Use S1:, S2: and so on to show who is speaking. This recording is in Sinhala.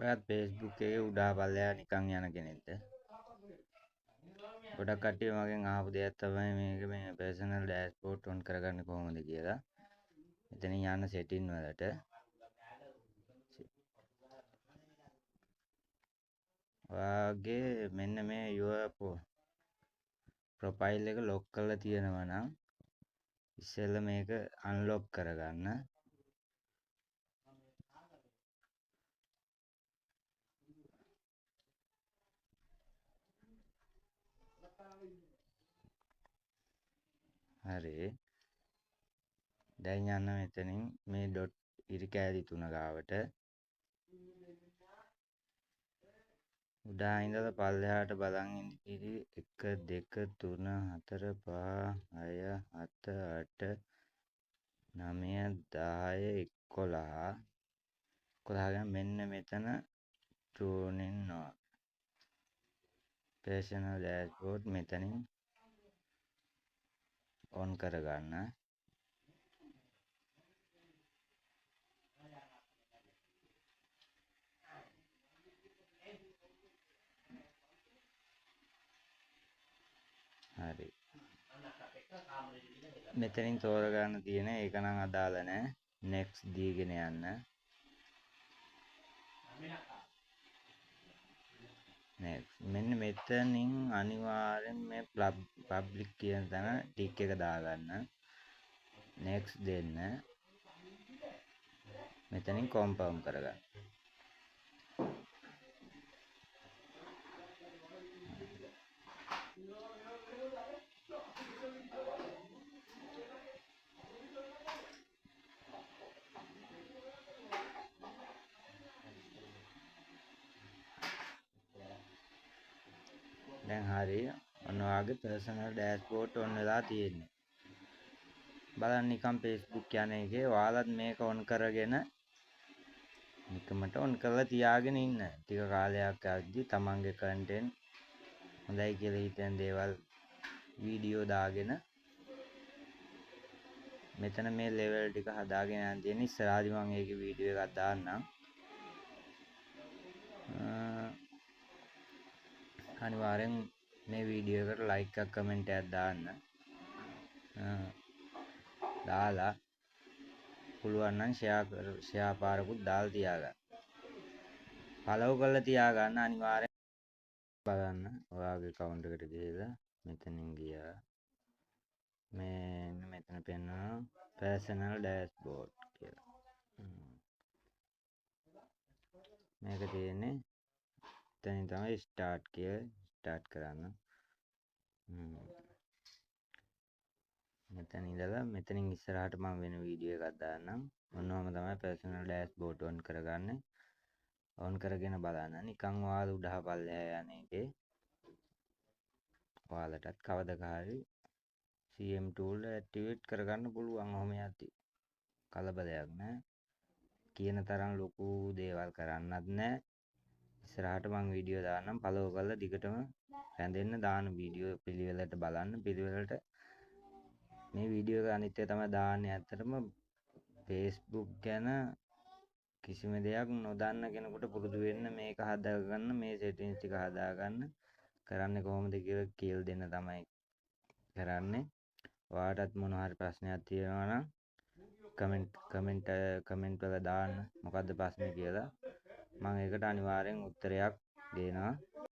S1: ඔයත් Facebook එකේ උඩා පල්ලෙහා නිකන් යන කෙනෙක්ද? ගොඩක් කට්ටිය මගෙන් අහපු දෙයක් තමයි මේක මේ පර්සනල් ඩෑෂ්බෝඩ් ඔන් කරගන්නේ කොහොමද කියලා. එතනින් යන්න සෙටින් වලට. ඔයාගේ මෙන්න මේ your ප්‍රොෆයිල් එක ලොක් කරලා තියෙනවා නම් ඉස්සෙල්ලා මේක අන්ලොක් කරගන්න. හරි. දැන් යන්න මෙතනින් මේ ඩොට් ඉරි කෑලි තුන ගාවට උඩා ඉඳලා පල්ලෙහාට බලන් ඉඳි 1 2 3 4 5 6 7 8 9 10 11 11 මෙන්න මෙතන tuning on personal dashboard මෙතනින් on කරගන්න. හරි. මෙතනින් තෝරගන්න තියෙන ඒක නම් අදාළ නැහැ. next දීගෙන යන්න. next මෙන්න මෙතනින් අනිවාර්යෙන් මේ public කියන තැන ටික් එක දාගන්න. next දෙන්න. මෙතනින් confirm කරගන්න. දැන් හරි. ඔන්න ඔයාගේ personal dashboard on වෙලා තියෙන්නේ. බලන්න නිකන් Facebook යන එකේ ඔයාලත් මේක on කරගෙන නිකමට on කරලා තියාගෙන ඉන්න. ටික කාලයක් යද්දි තමන්ගේ content හොඳයි කියලා හිතෙන දේවල් වීඩියෝ දාගෙන මෙතන මේ level ටික හදාගෙන යන්න තියෙන. ඉස්සරහදී මම ඒකේ වීඩියෝ එකක් දාන්නම්. අනිවාර්යෙන් මේ වීඩියෝ එකට like එකක් comment එකක් දාන්න. දාලා පුළුවන් නම් share පාරකුත් දාලා තියාගන්න. follow කරලා තියාගන්න අනිවාර්යෙන්. බලන්න ඔයාගේ account එකට ගිහලා මෙතනින් ගියා. මෙතන පෙන්නනවා personal dashboard කියලා. මේක තියෙන්නේ එතනින් තමයි start කියලා start කරන්න. මෙතන ඉඳලා මෙතනින් ඉස්සරහට මම වෙන වීඩියෝ එකක් දාන්නම්. ඔන්නෝම තමයි personal dashboard on කරගන්නේ. on කරගෙන බලන්න. නිකන් ඔයාලා උඩහ පල්ලෙහා යන එකේ ඔයාලටත් කවදක හරි CM tool activate කරගන්න පුළුවන්. ඔහොම යද්දි කලබලයක් නැහැ. කියන තරම් ලොකු දේවල් කරන්නත් නැහැ. ඉස්සරහට මම වීඩියෝ දාන්නම්. follow කරලා දිගටම රැඳෙන්න දාන වීඩියෝ පිළිවෙලට බලන්න. පිළිවෙලට මේ වීඩියෝ එක අනිත් එක තමයි දාන්නේ. ඇත්තටම Facebook ගැන කිසිම දෙයක් නොදන්න කෙනෙකුට පුරුදු වෙන්න මේක හදාගන්න, මේ settings ටික හදාගන්න කරන්නේ කොහොමද කියලා කියලා දෙන්න තමයි කරන්නේ. ඔයාටත් මොන හරි ප්‍රශ්නයක් තියෙනවා නම් කමෙන්ට් වල දාන්න මොකද්ද ප්‍රශ්නේ කියලා. මම ඒකට අනිවාර්යෙන් උත්තරයක් දෙනවා.